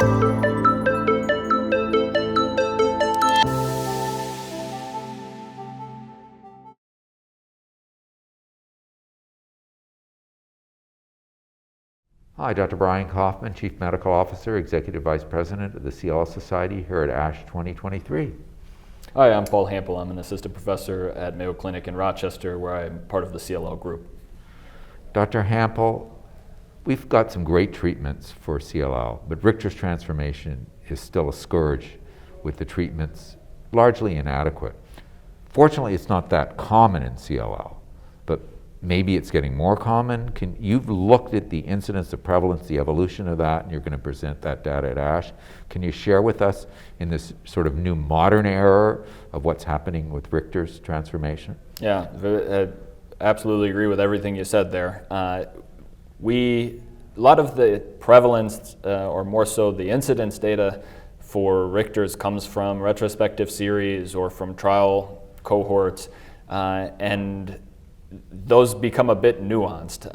Hi, Dr. Brian Kaufman, Chief Medical Officer, Executive Vice President of the CLL Society here at ASH 2023. Hi, I'm Paul Hampel. I'm an assistant professor at Mayo Clinic in Rochester, where I'm part of the CLL group. Dr. Hampel, we've got some great treatments for CLL, but Richter's transformation is still a scourge with the treatments largely inadequate. Fortunately, it's not that common in CLL, but maybe it's getting more common. You've looked at the incidence, the prevalence, the evolution of that, and you're going to present that data at ASH. Can you share with us in this sort of new modern era of what's happening with Richter's transformation? Yeah, I absolutely agree with everything you said there. A lot of the prevalence, or more so the incidence data for Richter's comes from retrospective series or from trial cohorts, and those become a bit nuanced.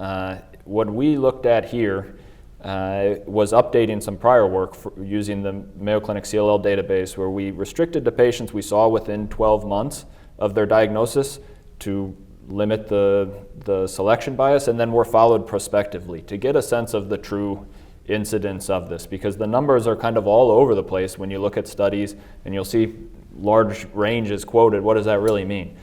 What we looked at here was updating some prior work using the Mayo Clinic CLL database, where we restricted the patients we saw within 12 months of their diagnosis to limit the selection bias, and then were followed prospectively to get a sense of the true incidence of this, because the numbers are kind of all over the place when you look at studies and you'll see large ranges quoted. What does that really mean?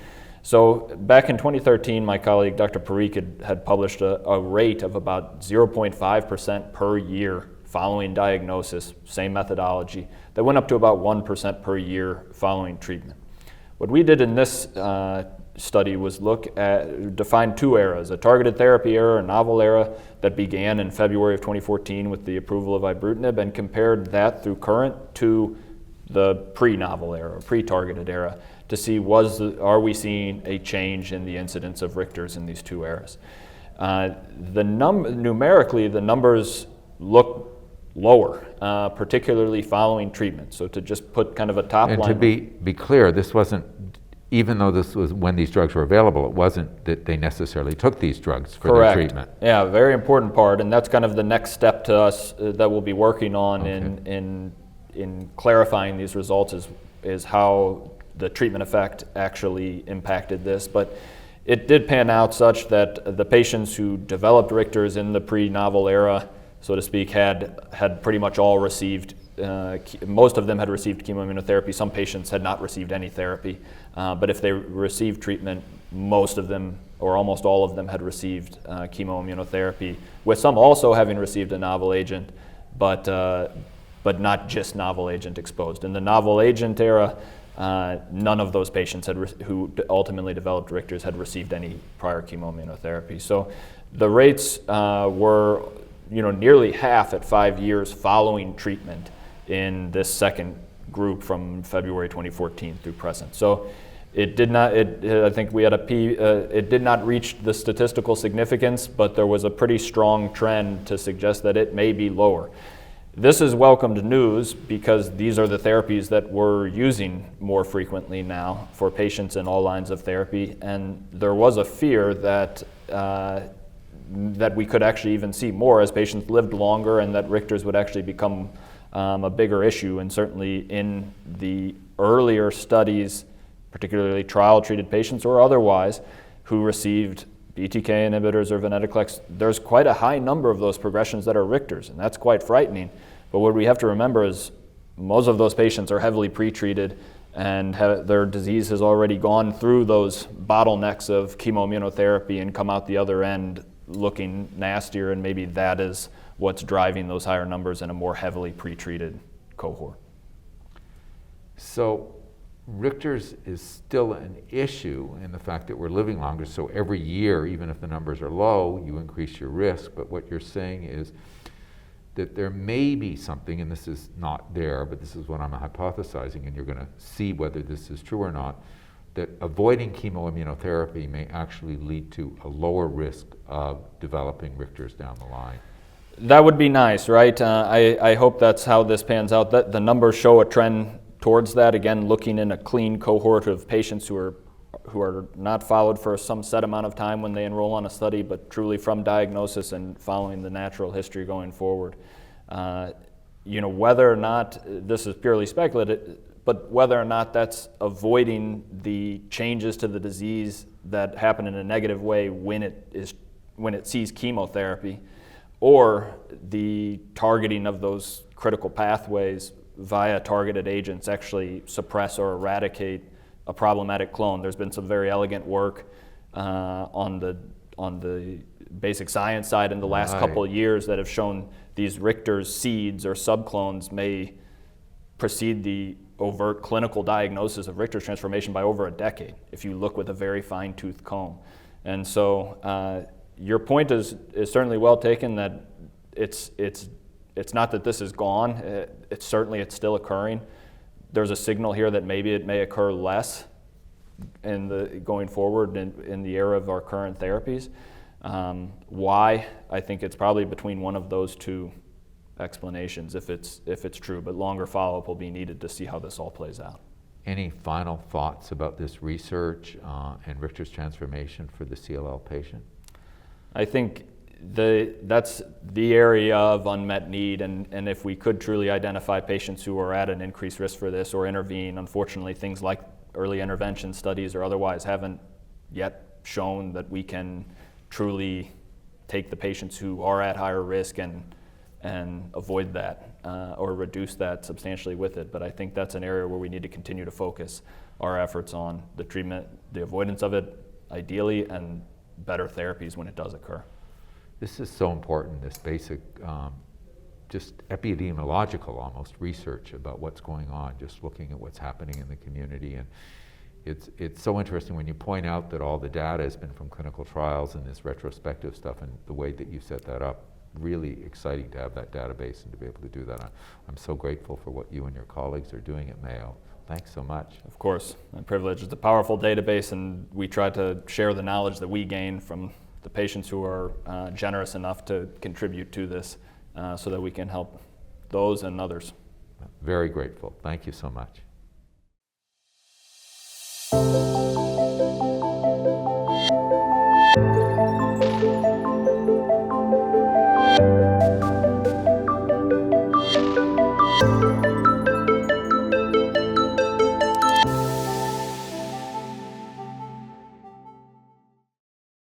So back in 2013, my colleague Dr. Parikh had published a rate of about 0.5% per year following diagnosis, same methodology, that went up to about 1% per year following treatment. What we did in this study was define two eras, a targeted therapy era, a novel era that began in February of 2014 with the approval of ibrutinib, and compared that through current to the pre-novel era, pre-targeted era, to see are we seeing a change in the incidence of Richter's in these two eras. Numerically, the numbers look lower, particularly following treatment. So to just put kind of a top line. And to be clear, this wasn't, even though this was when these drugs were available, it wasn't that they necessarily took these drugs for their treatment. Yeah, very important part, and that's kind of the next step to us that we'll be working on in clarifying these results is how the treatment effect actually impacted this. But it did pan out such that the patients who developed Richter's in the pre-novel era, so to speak, had pretty much all received, most of them had received chemoimmunotherapy. Some patients had not received any therapy, but if they received treatment, most of them or almost all of them had received chemoimmunotherapy, with some also having received a novel agent, but not just novel agent exposed. In the novel agent era, none of those patients who ultimately developed Richter's had received any prior chemoimmunotherapy. So the rates were nearly half at 5 years following treatment in this second group from February 2014 through present. So it did not. I think we had it did not reach the statistical significance, but there was a pretty strong trend to suggest that it may be lower. This is welcomed news because these are the therapies that we're using more frequently now for patients in all lines of therapy, and there was a fear that we could actually even see more as patients lived longer, and that Richter's would actually become a bigger issue. And certainly in the earlier studies, particularly trial-treated patients or otherwise, who received BTK inhibitors or venetoclax, there's quite a high number of those progressions that are Richter's, and that's quite frightening. But what we have to remember is most of those patients are heavily pretreated, and their disease has already gone through those bottlenecks of chemoimmunotherapy and come out the other end looking nastier, and maybe that is what's driving those higher numbers in a more heavily pretreated cohort. So Richter's is still an issue in the fact that we're living longer, so every year, even if the numbers are low, you increase your risk. But what you're saying is that there may be something, and this is not there, but this is what I'm hypothesizing, and you're going to see whether this is true or not, that avoiding chemoimmunotherapy may actually lead to a lower risk of developing Richter's down the line. That would be nice, right? I hope that's how this pans out. That the numbers show a trend towards that. Again, looking in a clean cohort of patients who are not followed for some set amount of time when they enroll on a study, but truly from diagnosis and following the natural history going forward. whether or not this is purely speculative, but whether or not that's avoiding the changes to the disease that happen in a negative way when it sees chemotherapy, or the targeting of those critical pathways via targeted agents actually suppress or eradicate a problematic clone. There's been some very elegant work on the basic science side in the last couple of years that have shown these Richter's seeds or subclones may precede the overt clinical diagnosis of Richter's transformation by over a decade if you look with a very fine-tooth comb. And so your point is certainly well taken, that it's not that this is gone. It's still occurring. There's a signal here that maybe it may occur less going forward in the era of our current therapies. Why? I think it's probably between one of those two explanations if it's true, but longer follow-up will be needed to see how this all plays out. Any final thoughts about this research and Richter's transformation for the CLL patient? I think that's the area of unmet need, and if we could truly identify patients who are at an increased risk for this or intervene, unfortunately things like early intervention studies or otherwise haven't yet shown that we can truly take the patients who are at higher risk and avoid that or reduce that substantially with it. But I think that's an area where we need to continue to focus our efforts on the treatment, the avoidance of it ideally, and better therapies when it does occur. This is so important, this basic, just epidemiological almost research about what's going on, just looking at what's happening in the community. And it's so interesting when you point out that all the data has been from clinical trials and this retrospective stuff, and the way that you set that up. Really exciting to have that database and to be able to do that. I'm so grateful for what you and your colleagues are doing at Mayo. Thanks so much. Of course, my privilege. It's a powerful database, and we try to share the knowledge that we gain from the patients who are generous enough to contribute to this so that we can help those and others. Very grateful. Thank you so much.